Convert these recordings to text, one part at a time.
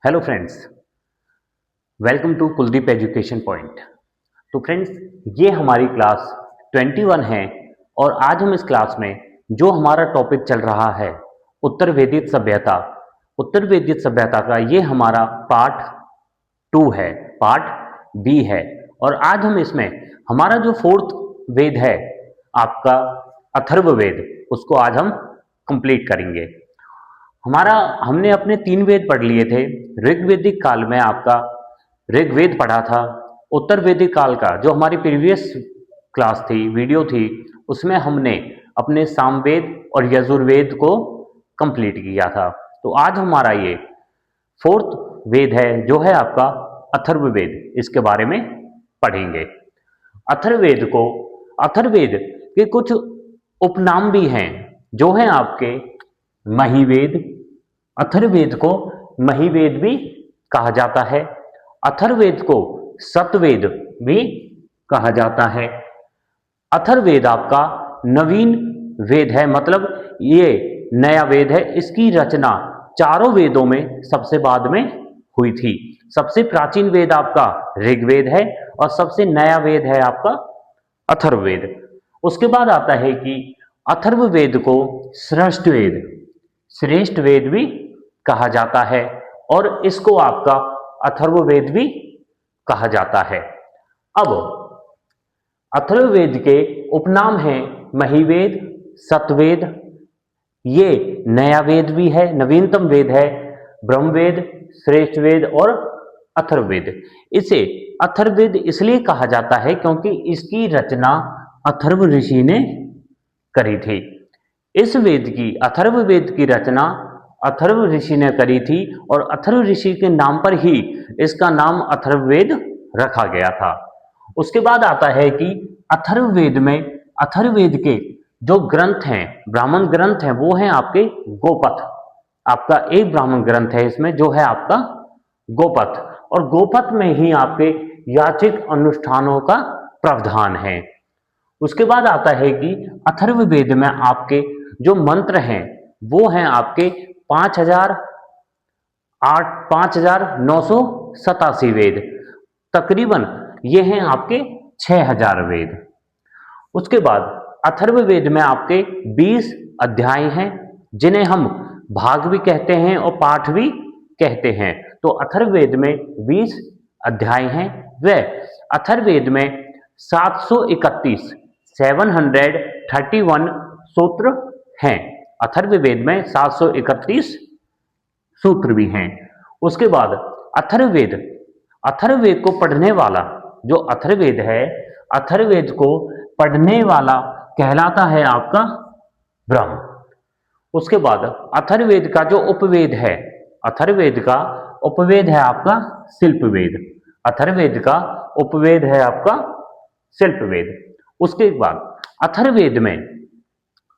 Hello friends, welcome to Kuldeep education point. तो friends, ये हमारी क्लास 21 है और आज हम इस क्लास में जो हमारा टॉपिक चल रहा है उत्तर वैदिक सभ्यता, उत्तर वैदिक सभ्यता का ये हमारा पार्ट 2 है, पार्ट बी है। और आज हम इसमें हमारा जो फोर्थ वेद है आपका अथर्ववेद, उसको आज हम कंप्लीट करेंगे। हमने अपने 3 वेद पढ़ लिए थे। ऋग्वेदिक काल में आपका ऋग्वेद पढ़ा था। उत्तर वैदिक काल का जो हमारी प्रीवियस क्लास थी, वीडियो थी, उसमें हमने अपने सामवेद और यजुर्वेद को कंप्लीट किया था। तो आज हमारा ये फोर्थ वेद है जो है आपका अथर्ववेद, इसके बारे में पढ़ेंगे। अथर्ववेद को, अथर्ववेद के कुछ उपनाम भी हैं जो हैं आपके महिवेद। अथर्ववेद को महिवेद भी कहा जाता है। अथर्ववेद को सतवेद भी कहा जाता है। अथर्ववेद आपका नवीन वेद है, मतलब ये नया वेद है। इसकी रचना चारों वेदों में सबसे बाद में हुई थी। सबसे प्राचीन वेद आपका ऋग्वेद है और सबसे नया वेद है आपका अथर्ववेद। उसके बाद आता है कि अथर्ववेद को श्रेष्ठ वेद भी कहा जाता है और इसको आपका अथर्ववेद भी कहा जाता है। अब अथर्ववेद के उपनाम हैं महिवेद, सतवेद, ये नया वेद भी है, नवीनतम वेद है, ब्रह्मवेद, श्रेष्ठ वेद और अथर्ववेद। इसे अथर्ववेद इसलिए कहा जाता है क्योंकि इसकी रचना अथर्व ऋषि ने करी थी। इस वेद की, अथर्ववेद की रचना अथर्व ऋषि ने करी थी और अथर्व ऋषि के नाम पर ही इसका नाम अथर्ववेद रखा गया था। उसके बाद आता है कि अथर्ववेद में, अथर्ववेद के जो ग्रंथ हैं, ब्राह्मण ग्रंथ हैं, वो हैं आपके गोपथ। आपका एक ब्राह्मण ग्रंथ है इसमें जो है आपका गोपथ, और गोपथ में ही आपके याचिक अनुष्ठानों का प्रावधान है। उसके बाद आता है कि अथर्ववेद में आपके जो मंत्र हैं वो हैं आपके 5,987 वेद, तकरीबन ये हैं आपके 6,000 वेद। उसके बाद अथर्ववेद में आपके 20 अध्याय हैं जिन्हें हम भाग भी कहते हैं और पाठ भी कहते हैं। तो अथर्ववेद में 20 अध्याय हैं। व अथर्ववेद में 731 सूत्र हैं। अथर्ववेद में 731 सूत्र भी हैं। उसके बाद अथर्ववेद, अथर्ववेद को पढ़ने वाला, जो अथर्ववेद है, अथर्ववेद को पढ़ने वाला कहलाता है आपका ब्रह्म। उसके बाद अथर्ववेद का जो उपवेद है, अथर्ववेद का उपवेद है आपका शिल्पवेद। अथर्ववेद का उपवेद है आपका शिल्पवेद। उसके बाद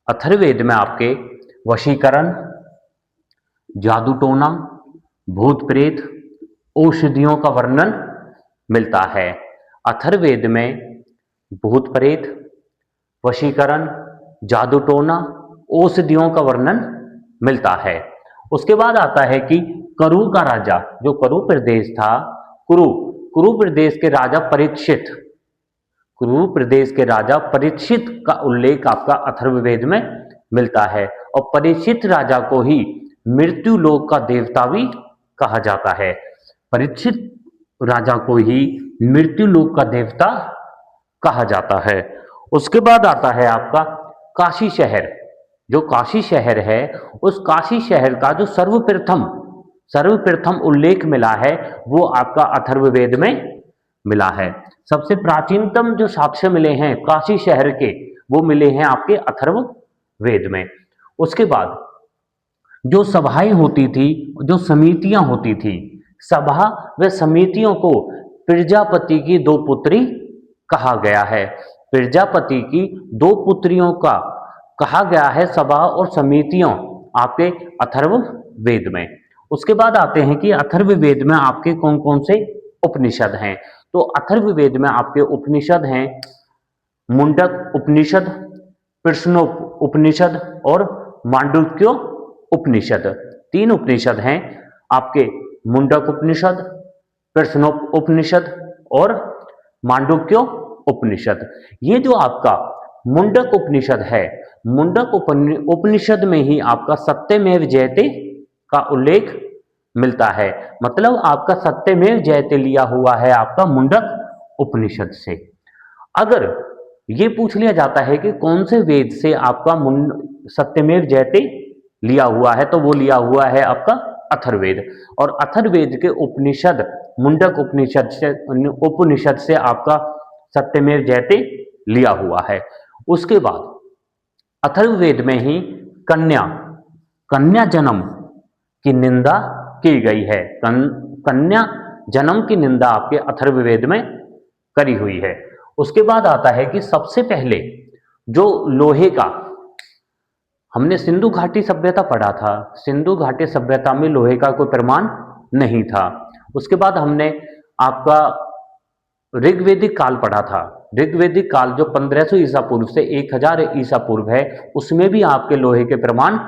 अथर्ववेद में आपके वशीकरण, जादू टोना, भूत प्रेत, औषधियों का वर्णन मिलता है। अथर्ववेद में भूत प्रेत, वशीकरण, जादू टोना, औषधियों का वर्णन मिलता है। उसके बाद आता है कि कुरु का राजा, जो कुरु प्रदेश था, कुरु प्रदेश के राजा परीक्षित, कुरु प्रदेश के राजा परीक्षित का उल्लेख आपका अथर्ववेद में मिलता है। और परीक्षित राजा को ही मृत्यु लोक का देवता भी कहा जाता है। परीक्षित राजा को ही मृत्यु लोक का देवता कहा जाता है। उसके बाद आता है आपका काशी शहर। जो काशी शहर है, उस काशी शहर का जो सर्वप्रथम उल्लेख मिला है वो आपका अथर्ववेद में मिला है। सबसे प्राचीनतम जो साक्ष्य मिले हैं काशी शहर के, वो मिले हैं आपके अथर्ववेद में। उसके बाद जो सभाएं होती थी, जो समितियां होती थी, सभा व समितियों को प्रजापति की 2 पुत्री कहा गया है। प्रजापति की 2 पुत्रियों का कहा गया है सभा और समितियों आपके अथर्ववेद में। उसके बाद आते हैं कि अथर्ववेद में आपके कौन कौन से उपनिषद हैं। तो अथर्ववेद में आपके उपनिषद हैं मुंडक उपनिषद, प्रश्नो उपनिषद और मांडुक्यो उपनिषद। 3 उपनिषद हैं आपके मुंडक उपनिषद, प्रश्नोपनिषद और मांडुक्य उपनिषद। ये जो आपका मुंडक उपनिषद है, मुंडक उपनिषद में ही आपका सत्यमेव जयते का उल्लेख मिलता है। मतलब आपका सत्यमेव जयते लिया हुआ है आपका मुंडक उपनिषद से। अगर ये पूछ लिया जाता है कि कौन से वेद से आपका सत्यमेव जयते लिया हुआ है, तो वो लिया हुआ है आपका अथर्ववेद। और अथर्ववेद के उपनिषद मुंडक उपनिषद से आपका सत्यमेव जयते लिया हुआ है। उसके बाद अथर्ववेद में ही कन्या कन्या जन्म की निंदा की गई है। कन्या जन्म की निंदा आपके अथर्ववेद में करी हुई है। उसके बाद आता है कि सबसे पहले जो लोहे का, हमने सिंधु घाटी सभ्यता पढ़ा था, सिंधु घाटी सभ्यता में लोहे का कोई प्रमाण नहीं था। उसके बाद हमने आपका ऋग्वेदिक काल पढ़ा था। ऋग्वेदिक काल जो 1500 ईसा पूर्व से 1000 ईसा पूर्व है, उसमें भी आपके लोहे के प्रमाण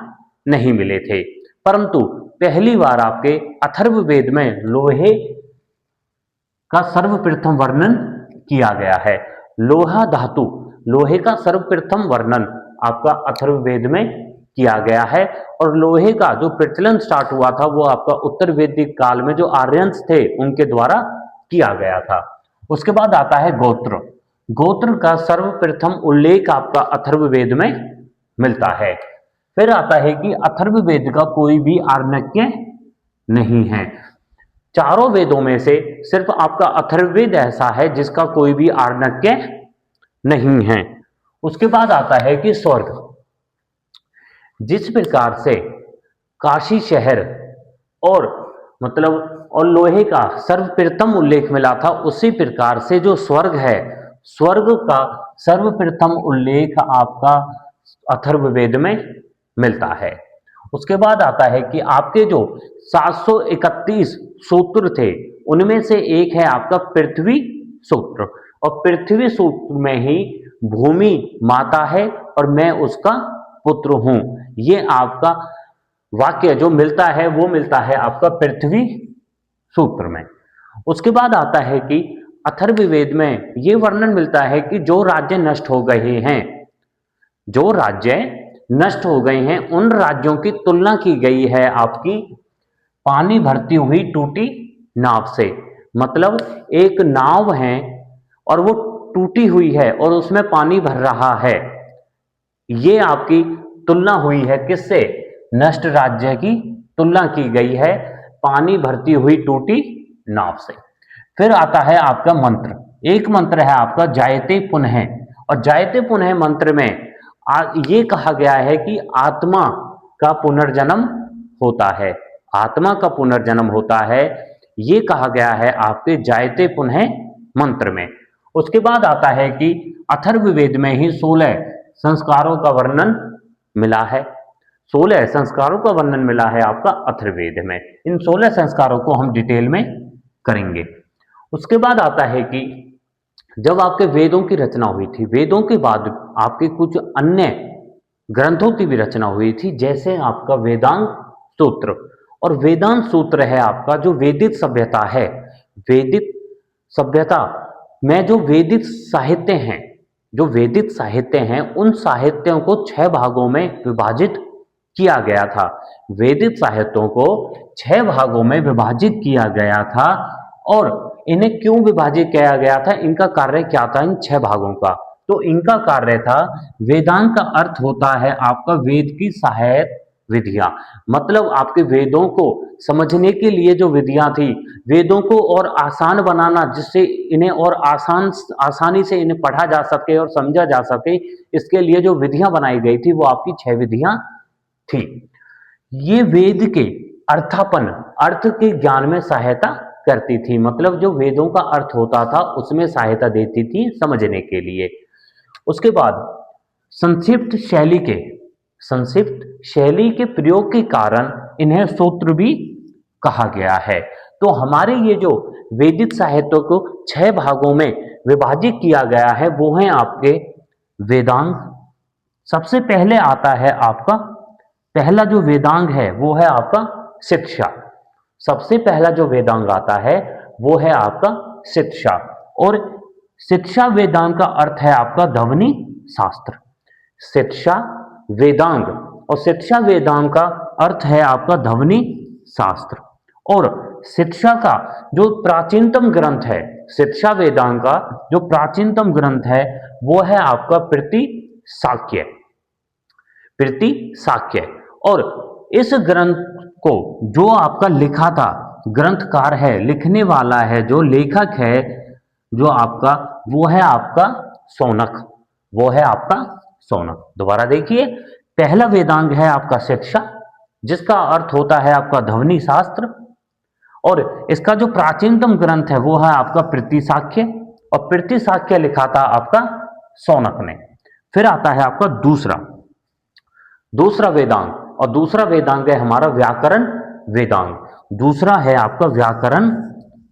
नहीं मिले थे। परंतु पहली बार आपके अथर्ववेद में लोहे का सर्वप्रथम वर्णन किया गया है। लोहा धातु, लोहे का सर्वप्रथम वर्णन आपका अथर्ववेद में किया गया है। और लोहे का जो प्रचलन स्टार्ट हुआ था वो आपका उत्तर वैदिक काल में जो आर्यंस थे उनके द्वारा किया गया था। उसके बाद आता है गोत्र। गोत्र का सर्वप्रथम उल्लेख आपका अथर्ववेद में मिलता है। फिर आता है कि अथर्ववेद का कोई भी आर्णक्य नहीं है। चारों वेदों में से सिर्फ आपका अथर्ववेद ऐसा है जिसका कोई भी आर्णक्य नहीं है। उसके बाद आता है कि स्वर्ग, जिस प्रकार से काशी शहर और लोहे का सर्वप्रथम उल्लेख मिला था, उसी प्रकार से जो स्वर्ग है, स्वर्ग का सर्वप्रथम उल्लेख आपका अथर्ववेद में मिलता है। उसके बाद आता है कि आपके जो 731 सूत्र थे उनमें से एक है आपका पृथ्वी सूत्र। और पृथ्वी सूत्र में ही भूमि माता है और मैं उसका पुत्र हूं, ये आपका वाक्य जो मिलता है वो मिलता है आपका पृथ्वी सूत्र में। उसके बाद आता है कि अथर्ववेद में ये वर्णन मिलता है कि जो राज्य नष्ट हो गए हैं, जो राज्य नष्ट हो गए हैं, उन राज्यों की तुलना की गई है आपकी पानी भरती हुई टूटी नाव से। मतलब एक नाव है और वो टूटी हुई है और उसमें पानी भर रहा है, ये आपकी तुलना हुई है किससे? नष्ट राज्य की तुलना की गई है पानी भरती हुई टूटी नाव से। फिर आता है आपका मंत्र। एक मंत्र है आपका जायते पुनः, और जायते पुनः मंत्र में ये कहा गया है कि आत्मा का पुनर्जन्म होता है, आत्मा का पुनर्जन्म होता है, ये कहा गया है आपके जायते पुनः मंत्र में। उसके बाद आता है कि अथर्ववेद में ही 16 संस्कारों का वर्णन मिला है। 16 संस्कारों का वर्णन मिला है आपका अथर्ववेद में। इन 16 संस्कारों को हम डिटेल में करेंगे। उसके बाद आता है कि जब आपके वेदों की रचना हुई थी, वेदों के बाद आपके कुछ अन्य ग्रंथों की भी रचना हुई थी, जैसे आपका वेदांत सूत्र। और वेदांत सूत्र है आपका जो वैदिक सभ्यता है, वैदिक सभ्यता में जो वैदिक साहित्य हैं, जो वैदिक साहित्य हैं, उन साहित्यों को 6 भागों में विभाजित किया गया था। वैदिक साहित्यों को 6 भागों में विभाजित किया गया था। और इन्हें क्यों विभाजित किया गया था, इनका कार्य क्या था इन 6 भागों का? तो इनका कार्य था, वेदांत का अर्थ होता है आपका वेद की सहायक विधियां। मतलब आपके वेदों को समझने के लिए जो विधियां थी, वेदों को और आसान बनाना, जिससे इन्हें और आसानी से इन्हें पढ़ा जा सके और समझा जा सके, इसके लिए जो विधियां बनाई गई थी वो आपकी 6 विधियां थी। ये वेद के अर्थापन, अर्थ के ज्ञान में सहायता करती थी। मतलब जो वेदों का अर्थ होता था उसमें सहायता देती थी समझने के लिए। उसके बाद संक्षिप्त शैली के प्रयोग के कारण इन्हें सूत्र भी कहा गया है। तो हमारे ये जो वैदिक साहित्य को 6 भागों में विभाजित किया गया है वो है आपके वेदांग। सबसे पहले आता है आपका पहला जो वेदांग है वो है आपका शिक्षा। सबसे पहला जो वेदांग आता है वो है आपका शिक्षा, और शिक्षा वेदांग का अर्थ है आपका ध्वनि शास्त्र। शिक्षा वेदांग और शिक्षा वेदांग का अर्थ है आपका ध्वनि शास्त्र। और शिक्षा का जो प्राचीनतम ग्रंथ है, शिक्षा वेदांग का जो प्राचीनतम ग्रंथ है वो है आपका प्रीति शाक्य, प्रीति शाक्य। और इस ग्रंथ को जो आपका लिखा था, ग्रंथकार है, लिखने वाला है, जो लेखक है जो आपका, वो है आपका शौनक, वो है आपका शौनक। दोबारा देखिए, पहला वेदांग है आपका शिक्षा, जिसका अर्थ होता है आपका ध्वनि शास्त्र, और इसका जो प्राचीनतम ग्रंथ है वो है आपका प्रीति शाक्य, और प्रीति शाक्य लिखा था आपका शौनक ने। फिर आता है आपका दूसरा वेदांग, और दूसरा वेदांग है हमारा व्याकरण वेदांग। दूसरा है आपका व्याकरण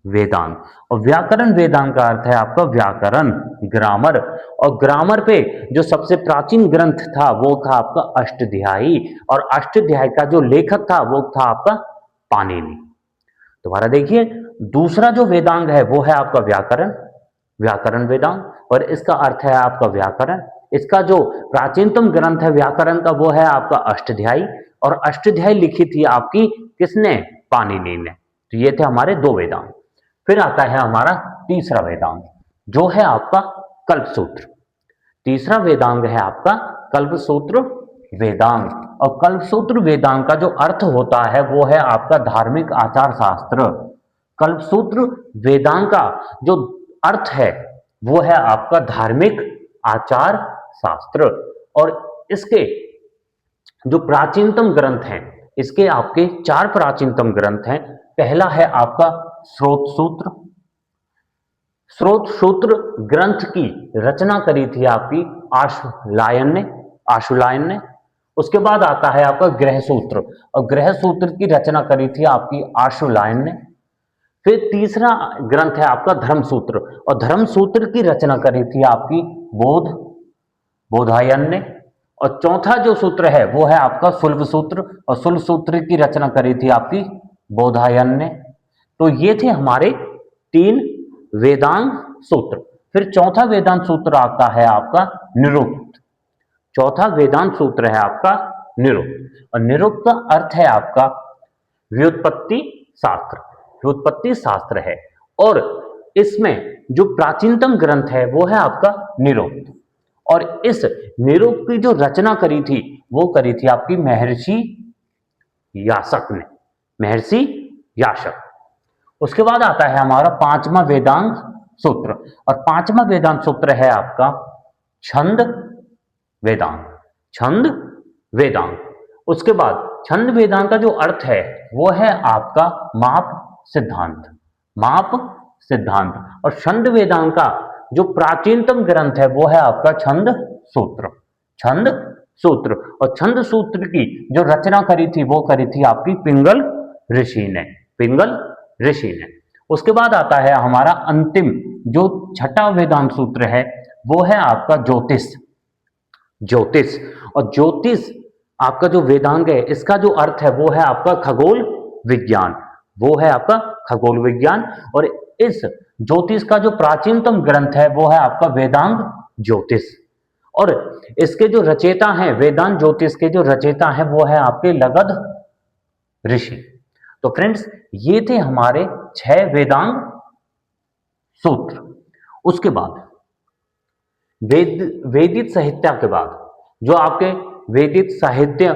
वेदांग, और व्याकरण वेदांग का अर्थ है आपका व्याकरण, ग्रामर। और ग्रामर पे जो सबसे प्राचीन ग्रंथ था वो था आपका अष्टाध्यायी, और अष्टाध्यायी का जो लेखक था वो था आपका पाणिनि। दोबारा देखिए, दूसरा जो वेदांग है वो है आपका व्याकरण वेदांग, और इसका अर्थ है आपका व्याकरण। इसका जो प्राचीनतम ग्रंथ है व्याकरण का वो है आपका अष्टाध्यायी, और अष्टाध्यायी लिखी थी आपकी किसने? पाणिनि ने। तो ये थे हमारे दो वेदांग। फिर आता है हमारा तीसरा वेदांग, जो है आपका कल्पसूत्र। तीसरा वेदांग है आपका कल्पसूत्र वेदांग, और कल्पसूत्र वेदांग का जो अर्थ होता है वो है आपका धार्मिक आचार शास्त्र। कल्पसूत्र वेदांग का जो अर्थ है वो है आपका धार्मिक आचार शास्त्र। और इसके जो प्राचीनतम ग्रंथ हैं, इसके आपके 4 प्राचीनतम ग्रंथ हैं। पहला है आपका स्रोत सूत्र। स्रोत सूत्र ग्रंथ की रचना करी थी आपकी आशुलायन ने। उसके बाद आता है आपका गृह सूत्र, और गृह सूत्र की रचना करी थी आपकी आशुलायन ने। फिर तीसरा ग्रंथ है आपका धर्म सूत्र, और धर्म सूत्र की रचना करी थी आपकी बोधायन ने। और चौथा जो सूत्र है वो है आपका शुल्ब सूत्र, और शुल्ब सूत्र की रचना करी थी आपकी बोधायन ने। तो ये थे हमारे 3 वेदांग सूत्र। फिर चौथा वेदांत सूत्र आता है आपका निरुक्त। चौथा वेदांत सूत्र है आपका निरुक्त, और निरुक्त का अर्थ है आपका व्युत्पत्ति शास्त्र। व्युत्पत्ति शास्त्र है, और इसमें जो प्राचीनतम ग्रंथ है वो है आपका निरुक्त। और इस निरुक्त की जो रचना करी थी वो करी थी आपकी महर्षि यास्क ने, महर्षि यास्क। उसके बाद आता है हमारा 5वां वेदांग सूत्र, और 5वां वेदांत सूत्र है आपका छंद वेदांग। छंद वेदांग। उसके बाद छंद वेदांग का जो अर्थ है वो है आपका माप सिद्धांत, माप सिद्धांत। और छंद वेदांग का जो प्राचीनतम ग्रंथ है वो है आपका छंद सूत्र, छंद सूत्र। और छंद सूत्र की जो रचना करी थी वो करी थी आपकी पिंगल ऋषि ने, पिंगल ऋषि ने। उसके बाद आता है हमारा अंतिम जो छठा वेदांत सूत्र है वो है आपका ज्योतिष। ज्योतिष, और ज्योतिष आपका जो वेदांग है इसका जो अर्थ है वो है आपका खगोल विज्ञान, वो है आपका खगोल विज्ञान। और इस ज्योतिष का जो प्राचीनतम ग्रंथ है वो है आपका वेदांग ज्योतिष। और इसके जो रचयिता हैं, वेदांत ज्योतिष के जो रचयिता हैं वो है आपके लगध ऋषि। तो फ्रेंड्स, ये थे हमारे 6 वेदांग सूत्र। उसके बाद वेदित साहित्य के बाद जो आपके वेदित साहित्य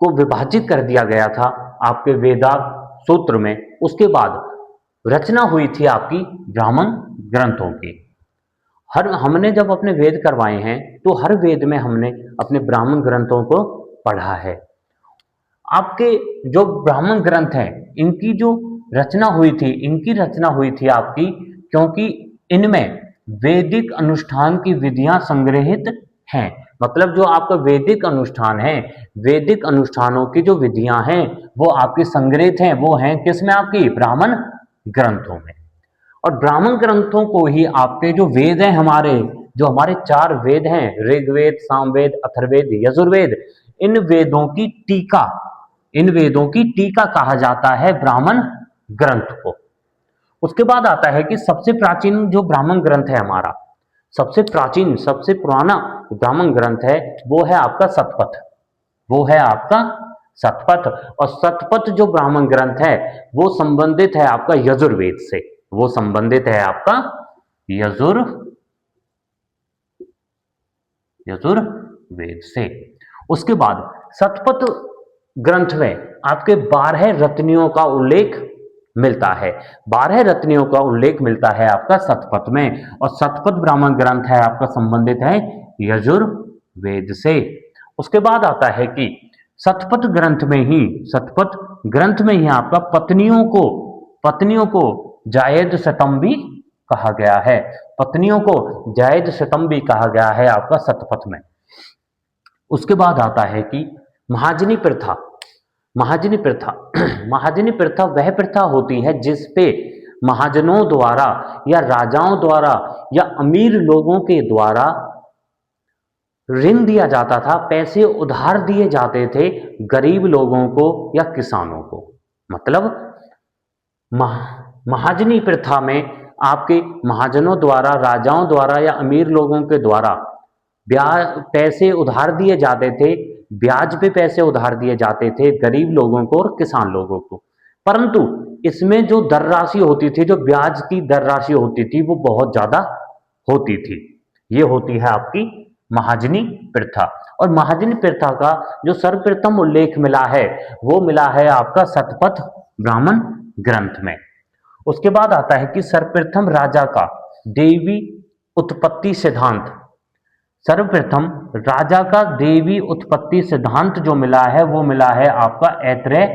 को विभाजित कर दिया गया था आपके वेदांग सूत्र में, उसके बाद रचना हुई थी आपकी ब्राह्मण ग्रंथों की। हमने जब अपने वेद करवाए हैं तो हर वेद में हमने अपने ब्राह्मण ग्रंथों को पढ़ा है। आपके जो ब्राह्मण ग्रंथ हैं इनकी जो रचना हुई थी, इनकी रचना हुई थी आपकी क्योंकि इनमें वैदिक अनुष्ठान की विधियां संग्रहित हैं। मतलब जो आपका वैदिक अनुष्ठान है, वैदिक अनुष्ठानों की जो विधियां हैं वो आपकी संग्रहित हैं, वो हैं किसमें? आपकी ब्राह्मण ग्रंथों में। और ब्राह्मण ग्रंथों को ही आपके जो वेद हैं हमारे, जो हमारे 4 वेद हैं, ऋग्वेद, सामवेद, अथर्ववेद, यजुर्वेद, इन वेदों की टीका, इन वेदों की टीका कहा जाता है ब्राह्मण ग्रंथ को। उसके बाद आता है कि सबसे प्राचीन जो ब्राह्मण ग्रंथ है हमारा, सबसे प्राचीन सबसे पुराना ब्राह्मण ग्रंथ है वो है आपका शतपथ, वो है आपका शतपथ। और शतपथ जो ब्राह्मण ग्रंथ है वो संबंधित है आपका यजुर्वेद से, वो संबंधित है आपका यजुर्वेद से। उसके बाद शतपथ ग्रंथ में आपके 12 रत्नियों का उल्लेख मिलता है, 12 रत्नियों का उल्लेख मिलता है आपका शतपथ में। और शतपथ ब्राह्मण ग्रंथ है आपका संबंधित है यजुर्वेद से। उसके बाद आता है कि शतपथ ग्रंथ में ही आपका पत्नियों को जायद शतम भी कहा गया है, पत्नियों को जायद शतम भी कहा गया है आपका शतपथ में। उसके बाद आता है कि महाजनी प्रथा, महाजनी प्रथा महाजनी प्रथा वह प्रथा होती है जिस पे महाजनों द्वारा या राजाओं द्वारा या अमीर लोगों के द्वारा ऋण दिया जाता था, पैसे उधार दिए जाते थे गरीब लोगों को या किसानों को। मतलब महाजनी प्रथा में आपके महाजनों द्वारा, राजाओं द्वारा या अमीर लोगों के द्वारा ब्याज पैसे उधार दिए जाते थे, ब्याज पे पैसे उधार दिए जाते थे गरीब लोगों को और किसान लोगों को। परंतु इसमें जो दर राशि होती थी, जो ब्याज की दर राशि होती थी वो बहुत ज्यादा होती थी। ये होती है आपकी महाजनी प्रथा। और महाजनी प्रथा का जो सर्वप्रथम उल्लेख मिला है वो मिला है आपका शतपथ ब्राह्मण ग्रंथ में। उसके बाद आता है कि सर्वप्रथम राजा का देवी उत्पत्ति सिद्धांत, सर्वप्रथम राजा का देवी उत्पत्ति सिद्धांत जो मिला है वो मिला है आपका ऐत्रेय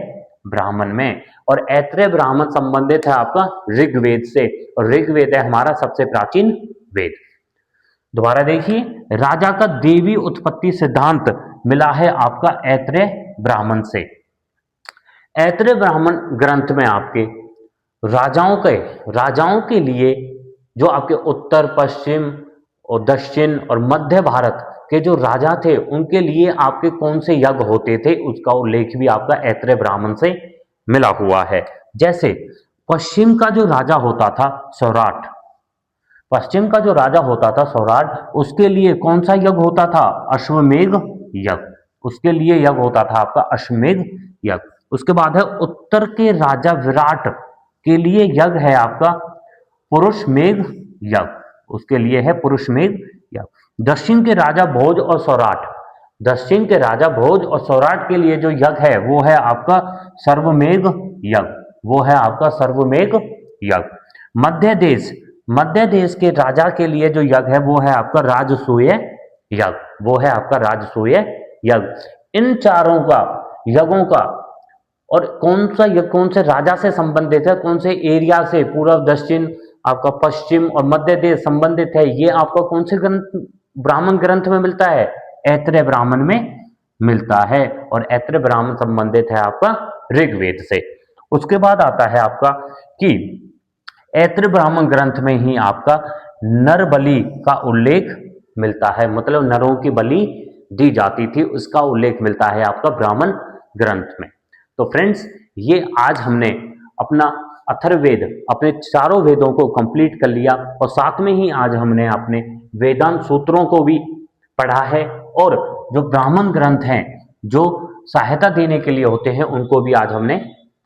ब्राह्मण में। और ऐत्रेय ब्राह्मण संबंधित है आपका ऋग्वेद से, और ऋग्वेद है हमारा सबसे प्राचीन वेद। दोबारा देखिए, राजा का देवी उत्पत्ति सिद्धांत मिला है आपका ऐत्रेय ब्राह्मण से। ऐत्रेय ब्राह्मण ग्रंथ में आपके राजाओं के लिए जो आपके उत्तर पश्चिम और दक्षिण और मध्य भारत के जो राजा थे उनके लिए आपके कौन से यज्ञ होते थे उसका उल्लेख भी आपका ऐत्रेय ब्राह्मण से मिला हुआ है। जैसे पश्चिम का जो राजा होता था सौराठ, पश्चिम का जो राजा होता था सौराठ, उसके लिए कौन सा यज्ञ होता था? अश्वमेध यज्ञ, उसके लिए यज्ञ होता था आपका अश्वमेध यज्ञ। उसके बाद है उत्तर के राजा विराट के लिए यज्ञ है आपका पुरुषमेध यज्ञ, उसके लिए है पुरुषमेध यज्ञ। दक्षिण के राजा भोज और सौराठ, दक्षिण के राजा भोज और सौराठ के लिए जो यज्ञ है वो है आपका सर्वमेध यज्ञ, वो है आपका सर्वमेध यज्ञ। मध्य देश के राजा के लिए जो यज्ञ है वो है आपका राजसूय यज्ञ, वो है आपका राजसूय यज्ञ। इन चारों का यज्ञों का और कौन सा यज्ञ कौन से राजा से संबंधित है, कौन से एरिया से, पूर्व दक्षिण आपका पश्चिम और मध्य देश संबंधित है, ये आपका कौन से ग्रंथ ब्राह्मण ग्रंथ में मिलता है? ऐत्रेय ब्राह्मण में मिलता है। और ऐत्रेय ब्राह्मण संबंधित है आपका ऋग्वेद से। उसके बाद आता है आपका कि ऐत्रेय ब्राह्मण ग्रंथ में ही आपका नर बलि का उल्लेख मिलता है, मतलब नरों की बलि दी जाती थी उसका उल्लेख मिलता है आपका ब्राह्मण ग्रंथ में। तो फ्रेंड्स, ये आज हमने अपना अथर्ववेद, अपने चारों वेदों को कंप्लीट कर लिया, और साथ में ही आज हमने अपने वेदांत सूत्रों को भी पढ़ा है, और जो ब्राह्मण ग्रंथ हैं जो सहायता देने के लिए होते हैं उनको भी आज हमने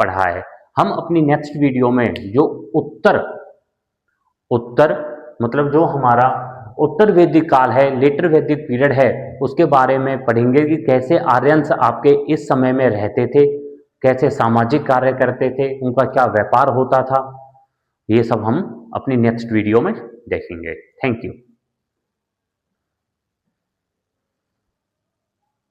पढ़ा है। हम अपनी नेक्स्ट वीडियो में जो उत्तर मतलब जो हमारा उत्तर वैदिक काल है, लेटर वैदिक पीरियड है, उसके बारे में पढ़ेंगे कि कैसे आर्यंस आपके इस समय में रहते थे, कैसे सामाजिक कार्य करते थे, उनका क्या व्यापार होता था, ये सब हम अपनी नेक्स्ट वीडियो में देखेंगे। Thank you.